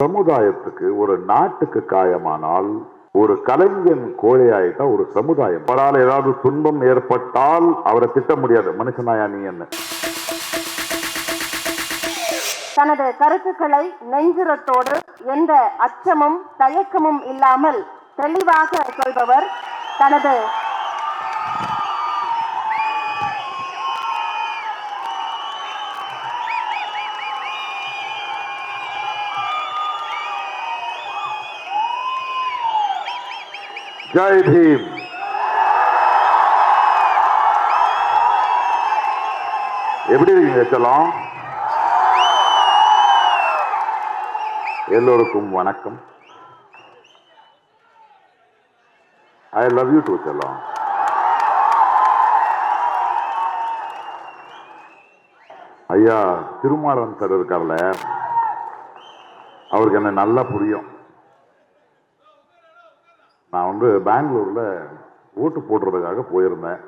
சமுதாயத்துக்கு ஒரு நாட்டுக்கு காயமானால் ஒரு கலைஞன் கோழையாயிட்டா ஒரு சமுதாயம் படால ஏதாவது துன்பம் ஏற்பட்டால் அவரை திட்ட முடியாது. மனுஷனாயா நீ என்ன? தனது கருத்துக்களை நெஞ்சுரத்தோடு எந்த அச்சமும் தயக்கமும் இல்லாமல் தெளிவாக சொல்பவர். தனது ஜெய் பீம். எப்படி இருக்கீங்க செல்லம்? எல்லோருக்கும் வணக்கம். ஐ லவ் யூ டு செல்லம். ஐயா திருமாவளவன் சார் இருக்கார்ல, அவருக்கு என்ன நல்லா புரியும். நான் பெங்களூர்ல ஓட்டு போடுறதுக்காக போயிருந்தேன்.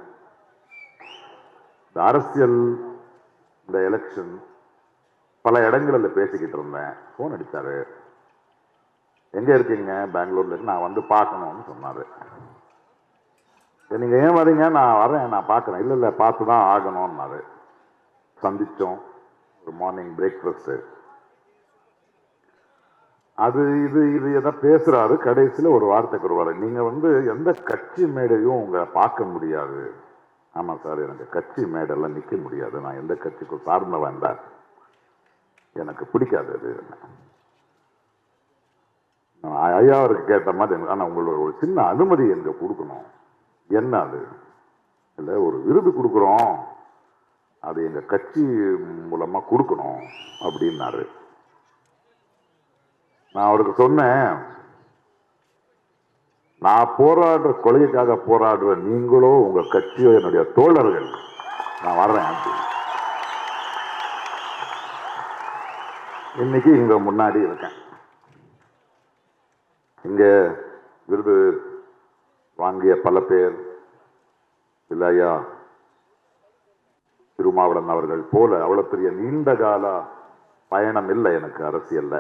இந்த அரசியல், இந்த எலெக்ஷன் பல இடங்களில் பேசிக்கிட்டு இருந்தேன். போன் அடித்தாரு. எங்கே இருக்கீங்க? பெங்களூர்ல இருக்கு, நான் பார்க்கணும்னு சொன்னார். நீங்கள் ஏன் வரீங்க? நான் வரேன், நான் பார்க்குறேன். இல்லை இல்லை, பார்த்து தான் ஆகணும்னாரு. சந்தித்தோம். ஒரு மார்னிங் பிரேக்ஃபாஸ்ட்டு, அது இது இது எதை பேசுறாரு. கடைசியில் ஒரு வார்த்தைக்கு வருவாரு, நீங்க எந்த கட்சி மேடையும் உங்களை பார்க்க முடியாது. ஆமா சார், எனக்கு கட்சி மேடெல்லாம் நிற்க முடியாது. நான் எந்த கட்சிக்கும் சார்ந்த வேண்டாம், எனக்கு பிடிக்காது அது. ஐயா அவருக்கு கேட்ட மாதிரி, ஆனால் உங்களோட ஒரு சின்ன அனுமதி எங்க கொடுக்கணும். என்ன அது? இல்லை, ஒரு விருது கொடுக்குறோம், அது எங்க கட்சி மூலமா கொடுக்கணும் அப்படின்னாரு. நான் அவருக்கு சொன்னேன், நான் போராடுற கொள்கைக்காக போராடுற நீங்களோ உங்க கட்சியோ என்னுடைய தோழர்கள், நான் வர்றேன். இன்னைக்கு இங்க முன்னாடி இருக்கேன். இங்க விருது வாங்கிய பல பேர், இல்லையா திருமாவளவன் அவர்கள் போல அவ்வளவு பெரிய நீண்ட கால பயணம் இல்லை எனக்கு அரசியல்ல,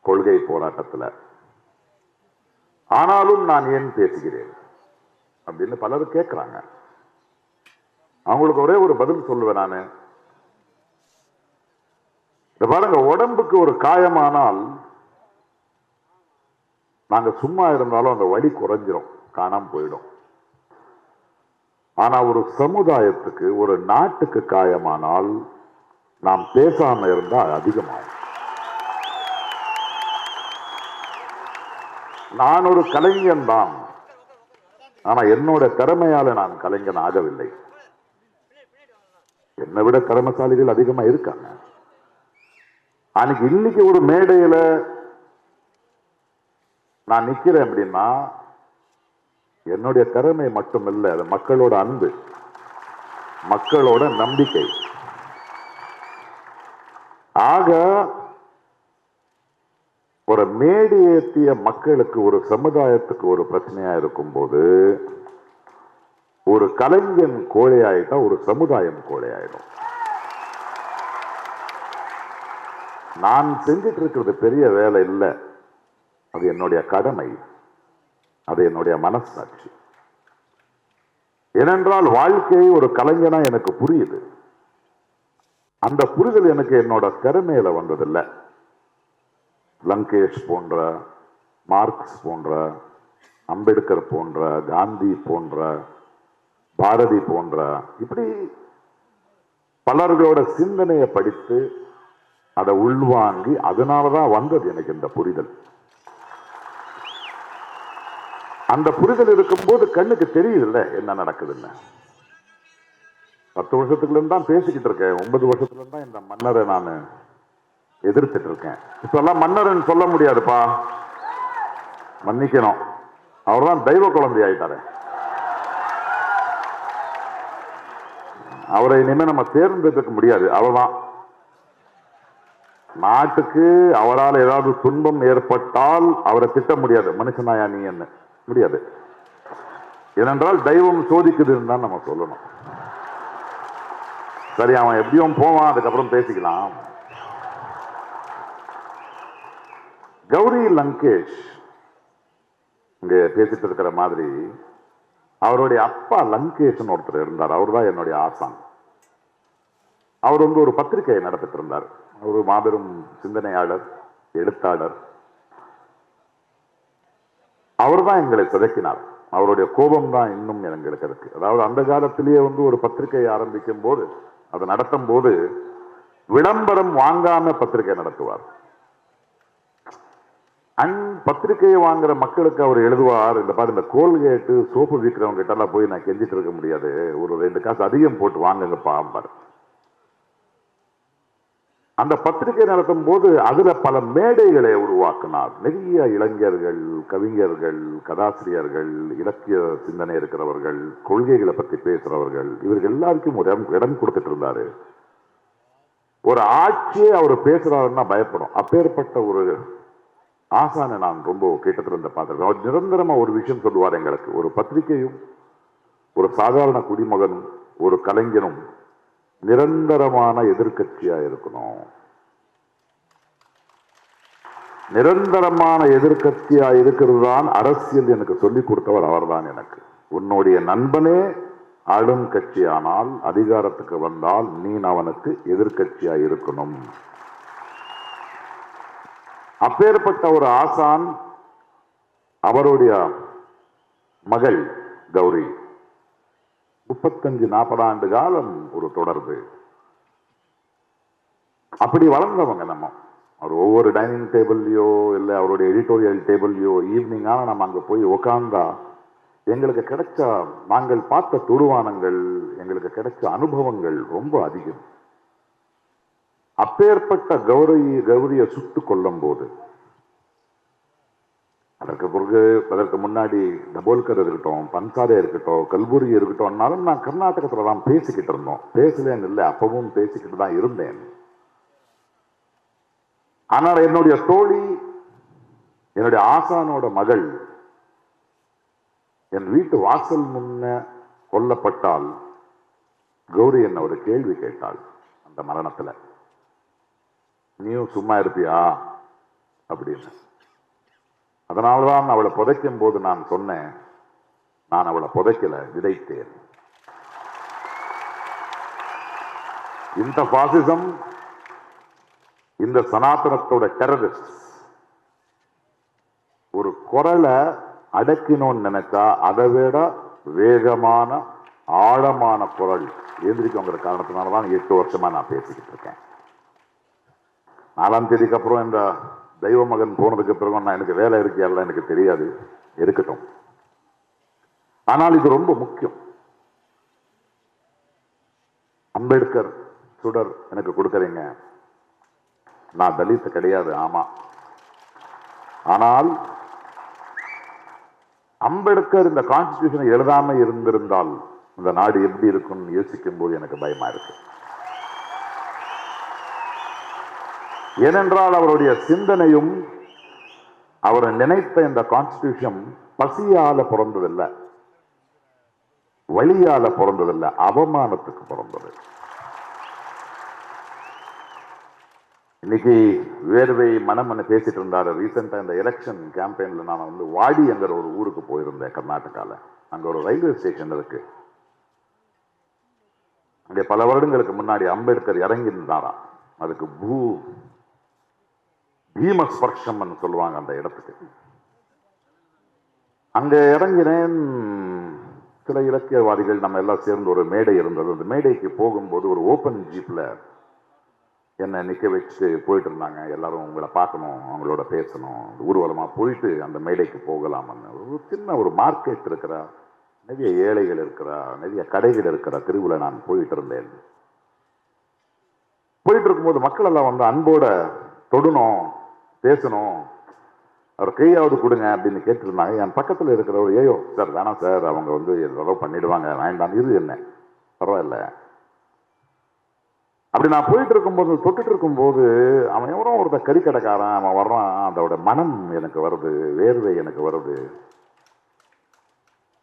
கொள்கை போராட்டத்தில். ஆனாலும் நான் ஏன் பேசுகிறேன் அப்படின்னு பலரும் கேட்கிறாங்க. அவங்களுக்கு ஒரே ஒரு பதில் சொல்லுவேன் நானு. பாருங்க, உடம்புக்கு ஒரு காயமானால் நாங்க சும்மா இருந்தாலும் அந்த வலி குறைஞ்சிரும், காணாம போயிடும். ஆனா ஒரு சமுதாயத்துக்கு, ஒரு நாட்டுக்கு காயமானால் நாம் பேசாம இருந்தா அதிகமாகும். நான் ஒரு கலைஞன் தான், ஆனா என்னோட திறமையால நான் கலைஞன் ஆகவில்லை. என்னை விட திறமைசாலிகள் அதிகமா இருக்காங்க. அன்னைக்கு இன்னைக்கு ஒரு மேடையில நான் நிக்கிறேன் அப்படின்னா என்னுடைய திறமை மட்டும் இல்லை, அது மக்களோட அன்பு, மக்களோட நம்பிக்கை. ஆக ஒரு மேடி ஏற்றிய மக்களுக்கு, ஒரு சமுதாயத்துக்கு ஒரு பிரச்சனையா இருக்கும் போது ஒரு கலைஞன் கோழையாயிட்டா ஒரு சமுதாயம் கோழையாயிடும். நான் செஞ்சிட்டு இருக்கிறது பெரிய வேலை இல்லை, அது என்னுடைய கடமை, அது என்னுடைய மனசாட்சி. ஏனென்றால் வாழ்க்கை ஒரு கலைஞனா எனக்கு புரியுது. அந்த புரிதல் எனக்கு என்னோட திறமையில வந்ததில்லை. லங்கேஷ் போன்ற, மார்க்ஸ் போன்ற, அம்பேத்கர் போன்ற, காந்தி போன்ற, பாரதி போன்ற, இப்படி பலர்களோட சிந்தனையை படித்து அதை உள்வாங்கி அதனாலதான் வந்தது எனக்கு இந்த புரிதல். அந்த புரிதல் இருக்கும்போது கண்ணுக்கு தெரியுதுல்ல என்ன நடக்குதுன்னு. 10 வருஷத்துக்குள்ள இருந்து தான் பேசிக்கிட்டு இருக்கேன். 9 வருஷத்துல இருந்து தான் இந்த மன்னரை நான் எதிர்த்துட்டு இருக்கேன். இப்பெல்லாம் மன்னர்ன்னு சொல்ல முடியாதுப்பா, மன்னிக்கணும். அவர் தான் தெய்வ குழந்தை ஆயிட்டாரு. அவரை இனிமே நம்ம தேர்ந்தெடுக்க முடியாது. அவர்தான் நாட்டுக்கு. அவரால் ஏதாவது துன்பம் ஏற்பட்டால் அவரை திட்ட முடியாது. மனுஷனாயா நீ என்ன? முடியாது. ஏனென்றால் தெய்வம் சோதிக்குதுன்னு தான் நம்ம சொல்லணும். சரி, அவன் எப்படியும் போவான், அதுக்கப்புறம் பேசிக்கலாம். கௌரி லங்கேஷ் இங்க பேசிட்டு இருக்கிற மாதிரி அவருடைய அப்பா லங்கேஷ்னு ஒருத்தர் இருந்தார். அவர் தான் என்னுடைய ஆசான். அவர் வந்து ஒரு பத்திரிகையை நடத்திட்டு இருந்தார். ஒரு மாபெரும் சிந்தனையாளர், எழுத்தாளர். அவர் தான் எங்களை சிதைக்கினார். அவருடைய கோபம் தான் இன்னும் எங்களுக்கு இருக்கு. அதாவது அந்த காலத்திலேயே வந்து ஒரு பத்திரிகையை ஆரம்பிக்கும் போது, அதை நடத்தும் போது விளம்பரம் வாங்காம பத்திரிகை நடத்துவார். பத்திரிகையை வாங்குற மக்களுக்கு அவர் எழுதுவார், இந்த பாரு இந்த கோல்கேட்டு சோப்பு விற்கிறவங்க கிட்ட எல்லாம் போய் நான் கெஞ்சிட்டு இருக்க முடியாது, ஒரு 2 காசு அதிகம் போட்டு வாங்குங்கப்பா. அந்த பத்திரிகை நடத்தும் போது அதுல பல மேடைகளை உருவாக்கினார். நிறைய இளைஞர்கள், கவிஞர்கள், கதாசிரியர்கள், இலக்கிய சிந்தனை இருக்கிறவர்கள், கொள்கைகளை பற்றி பேசுறவர்கள், இவர்கள் எல்லாருக்கும் ஒரு இடம் கொடுத்துட்டு இருந்தாரு. ஒரு ஆட்சியே அவர் பேசுறாருன்னா பயப்படும். அப்பேற்பட்ட ஒரு ஆசானை நான் ரொம்ப கேட்டுட்டு இருந்த பார்த்திருக்கேன். அவர் நிரந்தரமா ஒரு விஷயம் சொல்லுவார் எங்களுக்கு. ஒரு பத்திரிகையும் ஒரு சாதாரண குடிமகனும் ஒரு கலைஞனும் நிரந்தரமான எதிர்கட்சியா இருக்கணும். நிரந்தரமான எதிர்கட்சியா இருக்கிறது தான் அரசியல் எனக்கு சொல்லிக் கொடுத்தவர் அவர்தான் எனக்கு. உன்னுடைய நண்பனே ஆளும் கட்சியானால் அதிகாரத்துக்கு வந்தால் நீ அவனுக்கு எதிர்கட்சியா இருக்கணும். அப்பேற்பட்ட ஒரு ஆசான். அவருடைய மகள் கௌரி 35-40 ஆண்டு காலம் ஒரு தொடர்பு. அப்படி வளர்ந்தவங்க நம்ம. அவர் ஒவ்வொரு டைனிங் டேபிள்லையோ இல்லை அவருடைய எடிட்டோரியல் டேபிள்லையோ ஈவினிங்கான நம்ம அங்கே போய் உட்கார்ந்தா எங்களுக்கு கிடைச்ச, நாங்கள் பார்த்த துடுவானங்கள், எங்களுக்கு கிடைச்ச அனுபவங்கள் ரொம்ப அதிகம். அப்பேற்பட்ட கௌரியை சுட்டு கொல்லும் போது, அதற்கு முன்னாடி தபோல்கர் இருக்கட்டும், பன்சாரே இருக்கட்டும், கல்புரி இருக்கட்டும், நான் கர்நாடகத்துல தான் பேசிக்கிட்டு இருந்தோம். பேசலேன்னு இல்லை, அப்பவும் பேசிக்கிட்டு தான் இருந்தேன். ஆனால் என்னுடைய தோழி, என்னுடைய ஆசானோட மகள் என் வீட்டு வாசல் முன்ன கொல்லப்பட்டால் கௌரி என்ன ஒரு கேள்வி கேட்டாள். அந்த மரணத்துல நீயும் சும்மா இருப்பியா அப்படின்னு. அதனால்தான் அவளை புதைக்கும் போது நான் சொன்னேன், நான் அவளை புதைக்கல, விதைத்தேன். இந்த பாசிசம், இந்த சனாதனத்தோட டெரரிஸ்ட் ஒரு குரலை அடக்கினோன்னு நினைச்சா அதை விட வேகமான ஆழமான குரல் எந்திரிக்குங்கிற காரணத்தினாலதான் 8 வருஷமா நான் பேசிக்கிட்டு இருக்கேன். 4ஆம் தேதிக்கு அப்புறம் இந்த தெய்வ மகன் போனதுக்கு பிறகு நான் எனக்கு வேலை இருக்கியல்ல எனக்கு தெரியாது, இருக்கட்டும். ஆனால் இது ரொம்ப முக்கியம். அம்பேத்கர் சுடர் எனக்கு கொடுக்கறீங்க. நான் தலித் கிடையாது, ஆமா. ஆனால் அம்பேத்கர் இந்த கான்ஸ்டிடியூஷனை எழுதாம இருந்திருந்தால் இந்த நாடு எப்படி இருக்கும்னு யோசிக்கும் போது எனக்கு பயமா இருக்கு. ஏனென்றால் அவருடைய சிந்தனையும் அவர் நினைத்த இந்த கான்ஸ்டிடியூஷன் பசியால பிறந்ததில்லை, வழியால பிறந்ததில்லை, அவமானத்துக்கு பிறந்தது. இன்னைக்கு வேர்வை மனம்னு பேசிட்டு இருந்தாரு. ரீசெண்டா இந்த எலெக்ஷன் கேம்பெயின்ல நான் வந்து வாடிங்கிற ஒரு ஊருக்கு போயிருந்தேன் கர்நாடகால. அங்க ஒரு ரயில்வே ஸ்டேஷன் இருக்கு. அங்கே பல வருடங்களுக்கு முன்னாடி அம்பேத்கர் இறங்கி இருந்தாராம். அதுக்கு பீமஸ்பர்ஷம் சொல்லுவாங்க அந்த இடத்துக்கு. அங்க இறங்கினேன். சில இலக்கியவாதிகள் நம்ம எல்லாம் சேர்ந்து ஒரு மேடை இருந்தது. அந்த மேடைக்கு போகும்போது ஒரு ஓப்பன் ஜீப்ல என்னை நிற்க வச்சு போயிட்டு இருந்தாங்க. எல்லாரும் உங்களை பார்க்கணும், அவங்களோட பேசணும், ஊர்வலமா போயிட்டு அந்த மேடைக்கு போகலாம்னு. ஒரு சின்ன ஒரு மார்க்கெட் இருக்கிற, நிறைய ஏழைகள் இருக்கிற, நிறைய கடைகள் இருக்கிற தெருவில் நான் போயிட்டு இருந்தேன். போயிட்டு இருக்கும்போது மக்கள் எல்லாம் வந்து அன்போட தொடணும், பேசணும், அவர் கையாவது கொடுங்க அப்படின்னு கேட்டுருந்தாங்க. என் பக்கத்தில் இருக்கிறவர், ஏயோ சார் வேணாம் சார், அவங்க வந்து ஏதோ பண்ணிடுவாங்க, வேண்டாம், இது என்ன பரவாயில்ல அப்படி. நான் போயிட்டு இருக்கும்போது, தொட்டுட்டு இருக்கும்போது அவன் எவரோ ஒருத்த கறிக்கடைக்காரன் அவன் வர்றான். அதோட மனம் எனக்கு வருது, வேர்வை எனக்கு வருது.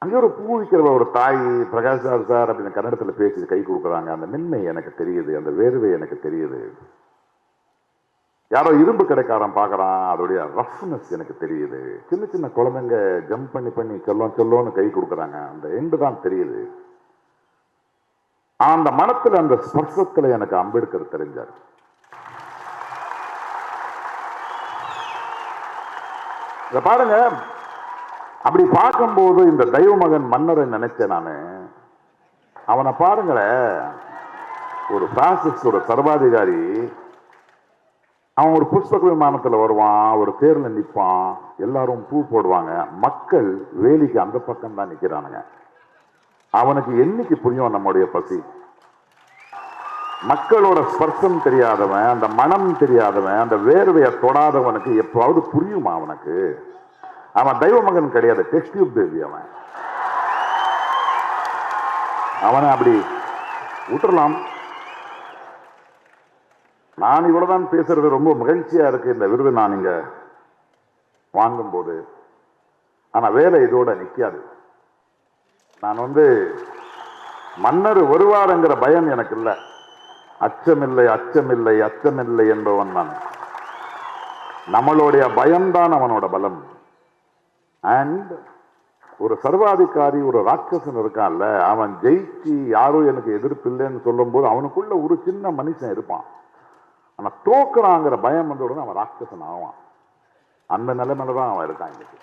அங்கே ஒரு பூ விற்கிற ஒரு தாய், பிரகாஷ் சார் அப்படின்னு கன்னடத்தில் பேசி கை கொடுக்குறாங்க. அந்த மென்மை எனக்கு தெரியுது, அந்த வேர்வை எனக்கு தெரியுது. யாரோ இரும்பு கடைக்காரன் பார்க்கறான், அதோடைய ரஃப்னஸ் எனக்கு தெரியுது. சின்ன சின்ன குழந்தைங்க ஜம்ப் பண்ணி சொல்லோன்னு கை கொடுக்குறாங்க, அந்த எண்டு தான் தெரியுது. அந்த மனத்துல அந்த ஸ்பர்சத்துல எனக்கு அம்பேத்கர் தெரிஞ்சார். இத பாருங்க, அப்படி பார்க்கும்போது இந்த தெய்வ மகன் மன்னரை நினைச்சேன் நானு. அவனை பாருங்களேன், ஒரு பாசிஸ்ட், ஒரு சர்வாதிகாரி. அவன் ஒரு புஷ்பக விமானத்துல வருவான், ஒரு தேர்ல நிற்பான், எல்லாரும் பூ போடுவாங்க, மக்கள் வேலிக்கு அந்த பக்கம் தான் நிக்கிறானுங்க. அவனுக்கு என்னைக்கு புரியும் நம்முடைய பசி? மக்களோட ஸ்பர்சம் தெரியாதவன், அந்த மனம் தெரியாதவன், அந்த வேர்வையை தொடாதவனுக்கு எப்பவாவது புரியுமா அவனுக்கு? அவன் தெய்வ மகன் கிடையாது, டெஸ்ட் டியூப் பேபி. அவனை அப்படி விட்டுறலாம். நான் இவ்வளவுதான் பேசுறது, ரொம்ப மகிழ்ச்சியா இருக்கு இந்த விருது நான் இங்க வாங்கும் போது. ஆனா வேலை இதோட நிக்காது. நான் மன்னர் வருவாருங்கிற பயம் எனக்கு இல்லை. அச்சமில்லை அச்சமில்லை அச்சமில்லை என்பவன் நான். நம்மளுடைய பயம்தான் அவனோட பலம். அண்ட் ஒரு சர்வாதிகாரி, ஒரு ராட்சசன் இருக்கான்ல, அவன் ஜெயிச்சு யாரும் எனக்கு எதிர்ப்பு இல்லைன்னு சொல்லும் போது அவனுக்குள்ள ஒரு சின்ன மனுஷன் இருப்பான். ஆனா தோக்குறாங்கிற பயம் வந்த உடனே அவன் ராட்சசன் ஆவான். அந்த நிலைமையில தான் அவன் இருக்கான் இன்னைக்கு.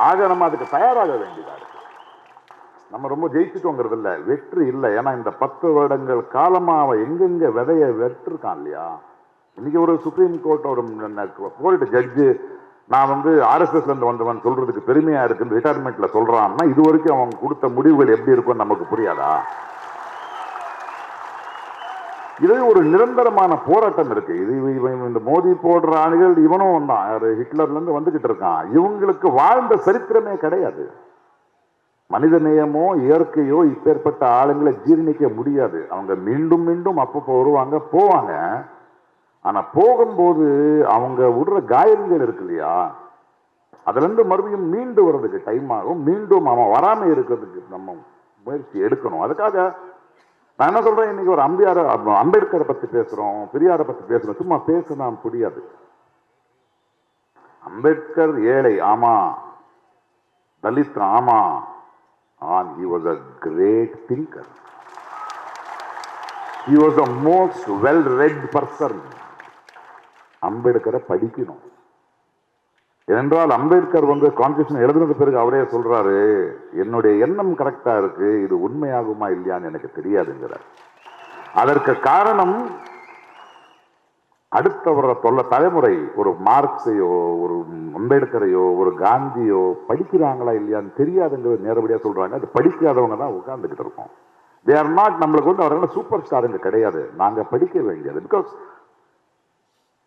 ஆக நம்ம அதுக்கு தயாராக வேண்டியதா இருக்கு. நம்ம ரொம்ப ஜெயிச்சுட்டோங்கிறது இல்லை, வெற்றி இல்லை. ஏன்னா இந்த 10 வருடங்கள் காலமா அவன் எங்கெங்க விதைய வெற்றிருக்கான் இல்லையா. இன்னைக்கு ஒரு சுப்ரீம் கோர்ட், ஒரு கோர்ட் ஜட்ஜு நான் RSSல இருந்து வந்தவன் சொல்றதுக்கு பெருமையா இருக்குன்னு ரிட்டையர்மெண்ட்ல சொல்றான்னா, இது வரைக்கும் அவன் கொடுத்த முடிவுகள் எப்படி இருக்கும்னு நமக்கு புரியாதா? இது ஒரு நிரந்தரமான போராட்டம் இருக்கு. இது இந்த மோதி போடுற ஆளுகள், இவனும் தான் ஹிட்லர்ல இருந்து வந்துகிட்டு இருக்கான். இவங்களுக்கு வாழ்ந்த சரித்திரமே கிடையாது. மனித நேயமோ இயற்கையோ இப்பேற்பட்ட ஆளுங்களை ஜீர்ணிக்க முடியாது. அவங்க மீண்டும் மீண்டும் அப்பப்போ வருவாங்க போவாங்க. ஆனா போகும்போது அவங்க விடுற காயங்கள் இருக்கு இல்லையா, அதுல இருந்து மறுபடியும் மீண்டு வர்றதுக்கு டைம் ஆகும். மீண்டும் அவன் வராம இருக்கிறதுக்கு நம்ம முயற்சி எடுக்கணும். அதுக்காக நான் என்ன சொல்றேன், இன்னைக்கு ஒரு அம்பேத்கரை பத்தி பேசுறோம், பெரியாரை பத்தி பேசுறோம். சும்மா பேசுனா புரியாது. அம்பேத்கர் ஏழை, ஆமா. தலித், ஆமா. He was a great thinker. He was the most well-read person. அம்பேத்கரை படிக்கணும். ஏனென்றால் அம்பேத்கர் கான்ஸ்டிடியூஷன் எழுதுனது பிறகு அவரே சொல்றாரு, என்னுடைய எண்ணம் கரெக்டா இருக்கு, இது உண்மையாகுமா இல்லையான்னு எனக்கு தெரியாதுங்கிறார். அதற்கு காரணம் அடுத்த வர்ற தலைமுறை ஒரு மார்க்ஸையோ, ஒரு அம்பேத்கரையோ, ஒரு காந்தியோ படிக்கிறாங்களா இல்லையான்னு தெரியாதுங்கிறது நேரடியா சொல்றாங்க. அது படிக்காதவங்க தான் உட்கார்ந்துகிட்டு இருக்கோம். தே ஆர் நாட், நம்மளுக்கு அவர்கள் சூப்பர் ஸ்டாருங்க கிடையாது, நாங்க படிக்க வேண்டியது. பிகாஸ்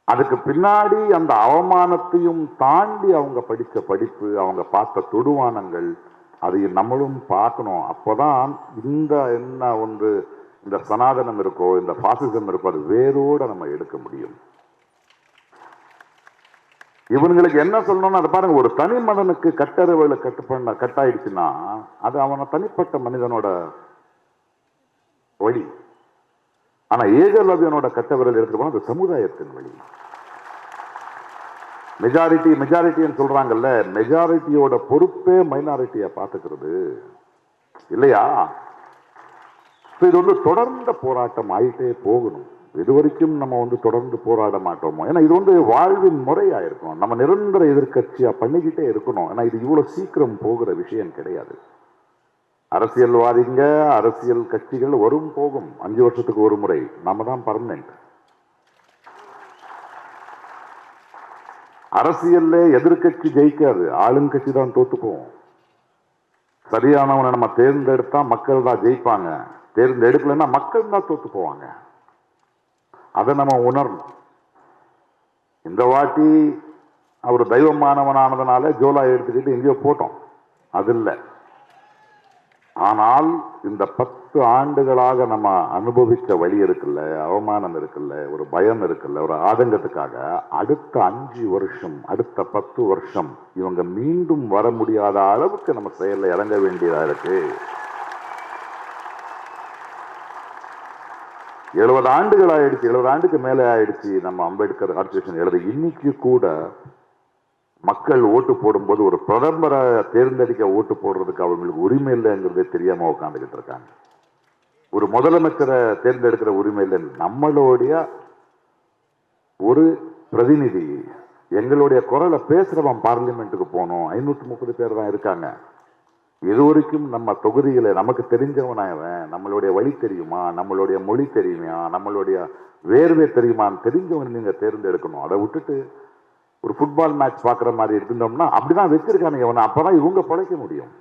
அதுக்கு பின்னாடி அந்த அவமானத்தையும் தாண்டி அவங்க படிச்ச படிப்பு, அவங்க பார்த்த தொடுவானங்கள், அதை நம்மளும் பார்க்கணும். அப்போதான் இந்த சனாதனம் இருக்கோ, இந்த பாசிசம் இருக்கோ, அது வேரோட நம்ம எடுக்க முடியும். இவங்களுக்கு என்ன சொல்லணும்னு அதை பாருங்க. ஒரு தனி மனிதனுக்கு கட்டறிவுகளை கட்டாயிடுச்சுன்னா அது அவன தனிப்பட்ட மனிதனோட வழி. ஆனா ஏகலவ்யனோட கட்டவிரல் எடுத்து போனா அது சமுதாயத்தின் வழி. மெஜாரிட்டின்னு சொல்றாங்கல்ல, மெஜாரிட்டியோட பொறுப்பே மைனாரிட்டியை பார்த்துக்கிறது இல்லையா? இது தொடர்ந்த போராட்டம் ஆயிட்டே போகணும். இது வரைக்கும் நம்ம தொடர்ந்து போராட மாட்டோமோ? ஏன்னா இது வாழ்வின் முறையா இருக்கணும். நம்ம நிரந்தர எதிர்கட்சியா பண்ணிக்கிட்டே இருக்கணும். ஏன்னா இது இவ்வளவு சீக்கிரம் போகிற விஷயம் கிடையாது. அரசியல்வாதிங்க, அரசியல் கட்சிகள் வரும் போகும், 5 வருஷத்துக்கு ஒரு முறை. நாம தான் பர்மனன்ட். அரசியல்ல எதிர்கட்சி ஜெயிக்காது, ஆளுங்கட்சி தான் தோத்து போவோம். சரியானவனை நம்ம தேர்ந்தெடுத்தா மக்கள் தான் ஜெயிப்பாங்க, தேர்ந்தெடுக்கலன்னா மக்கள் தான் தோத்து போவாங்க. அதை நம்ம உணரணும். இந்த வாட்டி அவர் தெய்வமானவனானதுனால ஜோலா எடுத்துக்கிட்டு எங்கேயோ போட்டோம், அது இல்லை. ஆனால் இந்த 10 ஆண்டுகளாக நம்ம அனுபவிச்ச வழி இருக்குல்ல, அவமானம் இருக்குல்ல, ஒரு பயம் இருக்குல்ல, ஒரு ஆதங்கத்துக்காக அடுத்த 5 வருஷம், அடுத்த 10 வருஷம் இவங்க மீண்டும் வர முடியாத அளவுக்கு நம்ம செயல்ல இறங்க வேண்டியதா இருக்கு. 70 ஆண்டுகள் ஆயிடுச்சு, 70 ஆண்டுக்கு மேலே ஆயிடுச்சு நம்ம அம்பேத்கர் கான்ஸ்டிடியூஷன் எழுத. இன்னைக்கு கூட மக்கள் ஓட்டு போடும்போது ஒரு பிரதமரை தேர்ந்தெடுக்க ஓட்டு போடுறதுக்கு அவங்களுக்கு உரிமை இல்லைங்கிறதே தெரியாம உட்காந்துக்கிட்டு இருக்காங்க. ஒரு முதலமைச்சரை தேர்ந்தெடுக்கிற உரிமை இல்லை. நம்மளுடைய ஒரு பிரதிநிதி எங்களுடைய குரலை பேசுறவன் பார்லிமெண்ட்டுக்கு போனோம். 530 பேர் தான் இருக்காங்க. இதுவரைக்கும் நம்ம தொகுதியில நமக்கு தெரிஞ்சவனாயவன், நம்மளுடைய வழி தெரியுமா, நம்மளுடைய மொழி தெரியுமா, நம்மளுடைய வேர்வை தெரியுமான்னு தெரிஞ்சவன் நீங்க தேர்ந்தெடுக்கணும். அதை விட்டுட்டு ஒரு ஃபுட்பால் மேட்ச் பார்க்குற மாதிரி இருந்தோம்னா அப்படிதான் வச்சிருக்கானுங்க இவனை. அப்பதான் இவங்க பிழைக்க முடியும்.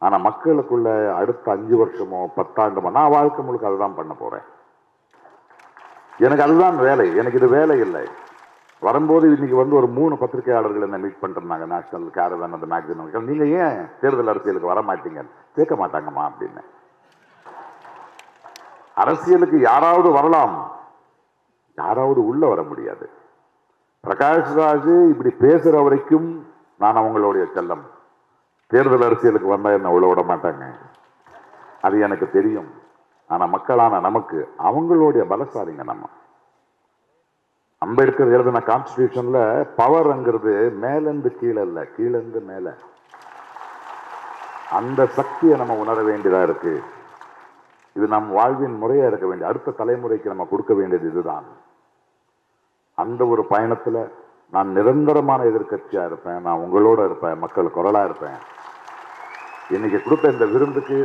ஆனா மக்களுக்குள்ள அடுத்த 5 வருஷமோ 10 ஆண்டுமோ நான் வாழ்க்கை முழுக்க அதுதான் பண்ண போறேன். எனக்கு அதுதான் வேலை. எனக்கு இது வேலை இல்லை. வரும்போது இன்னைக்கு ஒரு 3 பத்திரிகையாளர்கள் என்ன மீட் பண்ணிருந்தாங்க. நேஷனல் கேரவன் அந்த மேக்சிமம். நீங்க ஏன் தேர்தல் அரசியலுக்கு வர மாட்டீங்க? கேட்க மாட்டாங்கம்மா அப்படின்னு. அரசியலுக்கு யாராவது வரலாம், யாராவது உள்ள வர முடியாது. பிரகாஷ் ராஜ் இப்படி பேசுற வரைக்கும் நான் அவங்களுடைய செல்லம். தேர்தல் அரசியலுக்கு வந்தா என்ன உள்ள விட மாட்டாங்க, அது எனக்கு தெரியும். ஆனா மக்களான நமக்கு அவங்களுடைய பலசாலிங்க. நம்ம அம்பேத்கர் எழுதின கான்ஸ்டிடியூஷன்ல பவர்ங்கிறது மேலிருந்து கீழே இல்ல, கீழிருந்து மேல. அந்த சக்தியை நம்ம உணர வேண்டியதா இருக்கு. இது நம் வாழ்வின் முறையா இருக்க வேண்டிய, அடுத்த தலைமுறைக்கு நம்ம கொடுக்க வேண்டியது இதுதான். அந்த ஒரு பயணத்துல நான் நிரந்தரமான எதிர்க்கட்சியா இருப்பேன். நான் உங்களோட இருப்பேன், மக்கள் குரலா இருப்பேன். இன்னைக்கு கொடுத்த இந்த விருந்துக்கு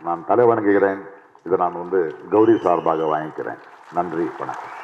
நான் தலை வணங்குகிறேன். இதை நான் கௌரி சார்பாக வாங்கிக்கிறேன். நன்றி, வணக்கம்.